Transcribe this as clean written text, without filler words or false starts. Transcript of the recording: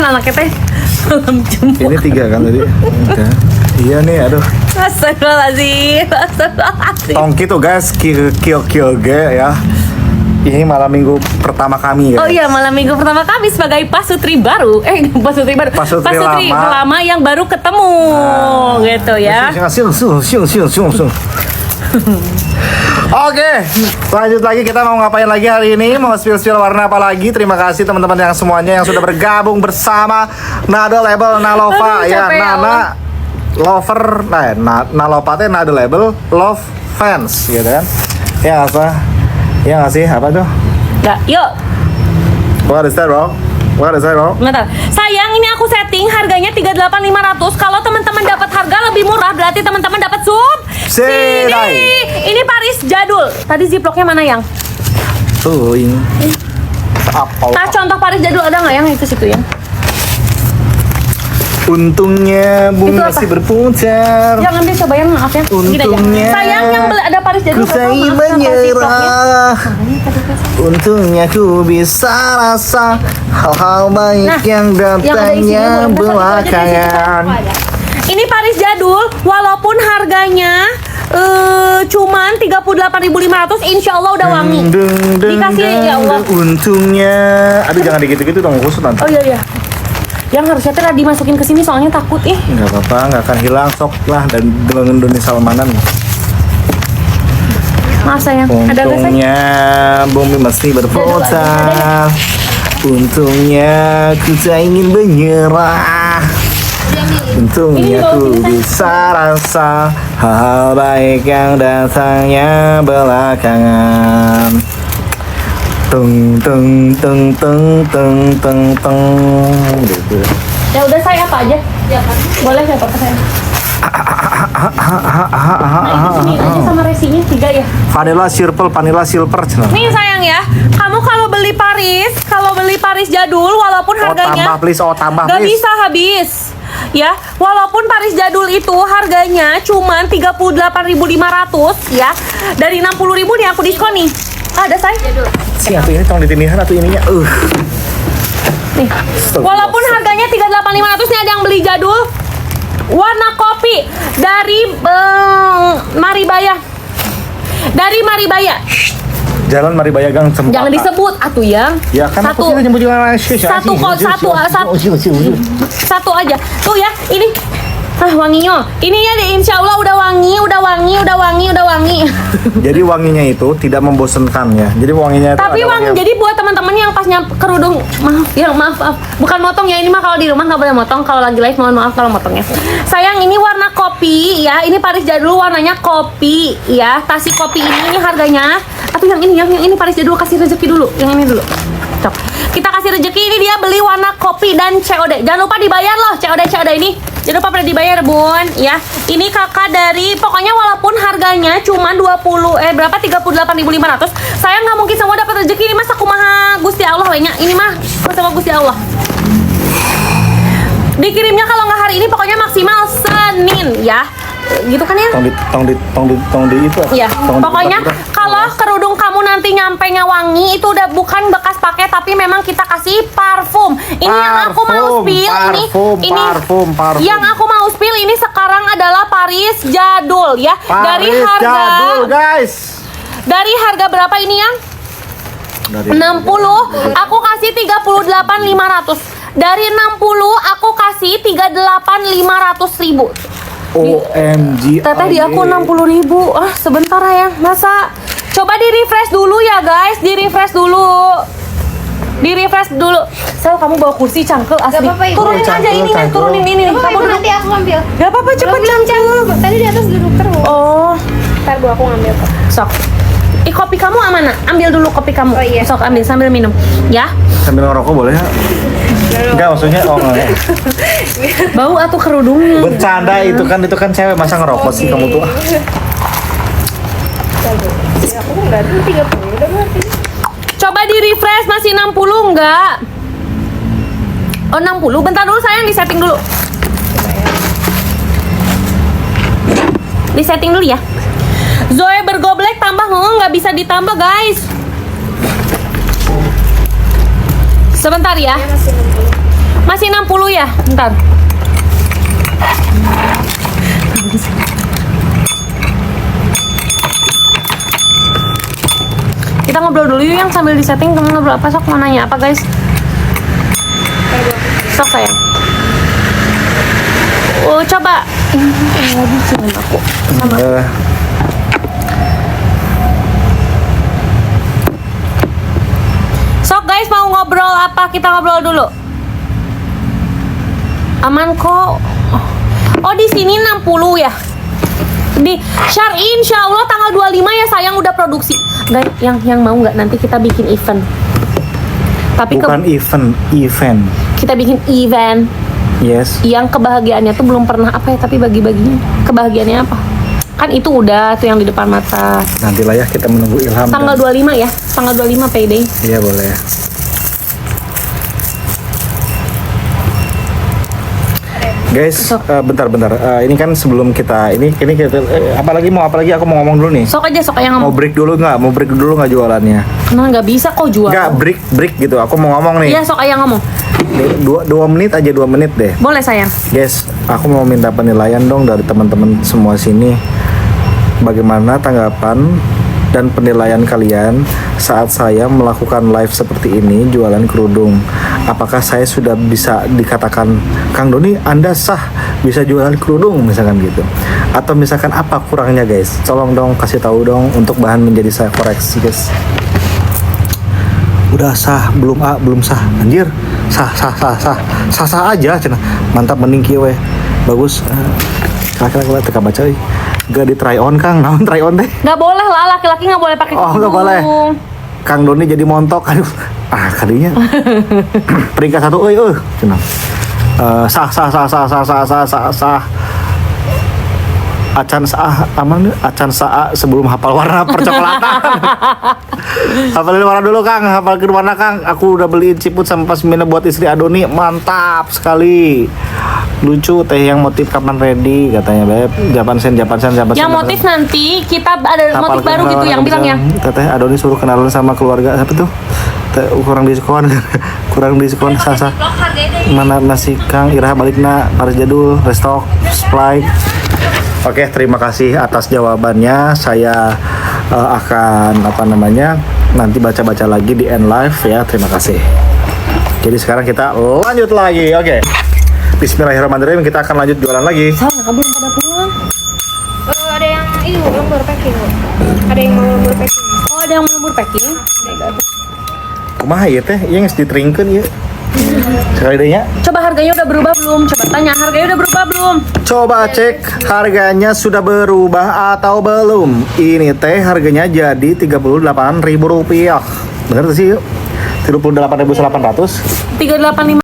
anaknya teh malam Jumat. Ini 3 kan tadi. Udah. Iya nih, aduh. Astagfirullahaladzim. Astagfirullahaladzim. Tongki tuh guys, kio ya. Ini malam minggu pertama kami guys. Oh iya, malam minggu pertama kami sebagai pasutri baru. Pasutri baru. Pasutri lama yang baru ketemu. Gitu ya. Oke, lanjut lagi, kita mau ngapain lagi hari ini? Mau spill warna apa lagi? Terima kasih teman-teman yang semuanya yang sudah bergabung bersama Nada Label Nalova. Aduh, Ya, capek, Nana Lover, Nalova teh Nada Label Love Fans gitu kan. Ya apa? Ya nggak sih? Apa tuh? Nggak, yuk. What is that, bro? What is that, bro? Bentar. Sayang, ini aku setting harganya 38.500. Kalau teman-teman dapat harga lebih murah, berarti teman-teman dapat subsidi. Ini Paris jadul. Tadi ziploknya mana yang? Tuh ini. Apa? Nah, contoh Paris jadul ada nggak yang itu situ ya? Untungnya Itu bunga apa? masih berputar. Jangan deh, coba yang maaf ya. Gini aja. Untungnya Sayang, yang ada Paris jadul. Kusai maaf, kenapa ziploknya? menyerah. Untungnya ku bisa rasa hal-hal baik Nah, yang yang ada datangnya isinya boleh pasang itu aja di belakangan. situ. Ini Paris jadul, walaupun harganya cuman 38.500, insya Allah udah wangi. Dikasih ya Allah. Untungnya, aduh jangan gitu-gitu dong, kusut nanti. Oh iya. Yang harusnya teh dimasukin ke sini soalnya takut Nggak apa-apa, nggak akan hilang, sok lah dan dengan Doni Salmanan. Maaf sayang, ada nggak sayang? Untungnya bumi masih berputar. Untungnya ku tak ingin menyerah. Untungnya ku bisa rasa hal baik yang datangnya belakangan. Tung tung tung tung tung tung tung gitu. Ya udah saya apa aja? Ya kan? Boleh ya apa saya? Nah itu sini aja sama resinya 3 ya. Vanilla silver cenah. Nih sayang ya, kamu kalau beli Paris jadul walaupun harganya tambah gak please. bisa habis. Ya, walaupun Paris jadul itu harganya cuman 38.500 ya. Dari 60.000 nih aku diskon nih. Ada say? Siapa ini tong ditinihan atau ininya? Nih. Walaupun harganya 38.500 nih ada yang beli jadul. Warna kopi dari Maribaya. Dari Maribaya. Jalan Maribaya Gang Cempaka. Jangan disebut atuh ya. Ya kan aku tidak nyebut jalan satu aja. Tuh ya, ini wanginya. Ini ya deh, insya Allah udah wangi. Jadi wanginya itu tidak membosankan ya. Jadi wanginya itu Tapi ada wangi, jadi buat teman-teman yang pas kerudung, maaf, bukan motong ya, ini mah kalau di rumah nggak boleh motong, kalau lagi live mohon maaf kalau motongnya. Sayang, ini warna kopi ya, ini Paris jadul warnanya kopi ya, tasi kopi ini harganya, atau yang ini Paris jadul kasih rezeki dulu, yang ini dulu. Cok. Kita kasih rezeki, ini dia beli warna kopi dan COD. Jangan lupa dibayar loh COD ini. Jangan lupa pada dibayar bun ya. Ini kakak dari, pokoknya walaupun harganya cuma 38.500, saya nggak mungkin semua dapat rezeki ini, masa kumaha Gusti Allah wenya. Ini mah sama Gusti Allah. Dikirimnya kalau nggak hari ini pokoknya maksimal Senin ya. Gitu kan ya? Tong di itu. Iya, pokoknya kalau kerudung kamu nanti nyampenya wangi itu udah bukan bekas pakai, tapi memang kita kasih parfum. Ini yang aku mau spill parfum. Yang aku mau spill ini sekarang adalah Paris jadul ya. Dari harga jadul, guys. Dari harga berapa ini yang? 60, aku kasih 38.500. Dari 60 aku kasih 38.500.000. OMG. Teteh di aku 60.000. Sebentar ya, masa? Coba di refresh dulu ya guys, di refresh dulu. Sel, kamu bawa kursi cangkel asli. Gak apa-apa, Ibu. Turunin aja ini, Cangkel. turunin ini. Kamu Kamu duduk. nanti aku ambil. Gak apa-apa, cepet cangkel. Tadi di atas duduk terus. Oh, Ntar Bu aku ngambil kok. sok. Kopi kamu aman? Ambil dulu kopi kamu. Oh, iya. Sok ambil sambil minum. Ya. Sambil ngerokok boleh ya? Enggak, maksudnya enggak. Bau atau kerudungnya. Bercanda itu kan cewek, masa ngerokok sih kamu tuh? Aku enggak dulu 30 udah berarti. Coba di refresh masih 60 enggak? Oh 60, bentar dulu sayang, di setting dulu. Di setting dulu ya. Zoe bergoblek tambah nggak bisa ditambah guys. Sebentar ya. Masih 60 ya? Bentar. Kita ngobrol dulu yuk yang sambil disetting. Kamu ngobrol apa? Sok mau nanya apa guys? Sok sayang. Oh coba. Lagi cuman aku sama. Sok guys mau ngobrol apa? Kita ngobrol dulu. Aman kok. Oh di sini 60 ya. Di Syar insya Allah tanggal 25 ya sayang udah produksi. Guys, yang mau nggak nanti kita bikin event. Tapi Bukan event. kita bikin event Yes. yang kebahagiaannya tuh belum pernah apa ya, tapi bagi-baginya kebahagiaannya apa? Kan itu udah tuh yang di depan mata. Nantilah ya kita menunggu Ilham. Tanggal 25 ya, tanggal 25 payday. Iya boleh. Guys, bentar. Ini kan sebelum kita ini kita apalagi aku mau ngomong dulu nih. Sok aja sok yang Mau ngomong. break dulu nggak jualannya? Karena nggak bisa kok jual. Nggak break gitu. Aku mau ngomong nih. Iya sok aja ngomong. 2 menit aja 2 menit deh. Boleh sayang. Guys, aku mau minta penilaian dong dari teman-teman semua sini. Bagaimana tanggapan dan penilaian kalian saat saya melakukan live seperti ini jualan kerudung? Apakah saya sudah bisa dikatakan Kang Doni Anda sah bisa jualan kerudung misalkan gitu? Atau misalkan apa kurangnya guys? Tolong dong kasih tahu dong untuk bahan menjadi saya koreksi guys. Udah sah belum sah anjir sah aja cenah mantap mending kieu we bagus kira-kira teka baca euy gak di try on Kang naon try on teh Nggak boleh lah, laki-laki nggak boleh pakai oh nggak boleh kerudung. Kang Doni jadi montok aduh kadinya peringkat 1 euy cenah sah acan sah sebelum hafal warna percoklatan. Hafalin warna dulu Kang, hafalin warna Kang. Aku udah beliin ciput sama pasmina buat istri Adoni, mantap sekali. Lucu teh yang motif kapan ready katanya Beb. Japan sen. Yang motif nanti kita ada motif baru gitu yang bilang yang. Teteh Adoni suruh kenalan sama keluarga siapa tuh? Kurang diskon sasa. Mana nasi Kang Iraha balikna Paris Jadul, restock, Sprite. Oke, terima kasih atas jawabannya. Saya akan nanti baca-baca lagi di end live ya. Terima kasih. Jadi sekarang kita lanjut lagi. Oke. Bismillahirrahmanirrahim. Kita akan lanjut jualan lagi. Sayang, belum pada pulang. Ada yang lembur packing. Ada yang mau lembur packing. Oh ada yang mau lembur packing. Kumaha ieu teh? Ieu geus diteringkeun ieu. Sekali deh ya. Coba harganya udah berubah belum? Coba tanya harganya udah berubah belum? Coba cek harganya sudah berubah atau belum. Ini teh harganya jadi Rp38.000. Bener sih yuk? 38.800. 385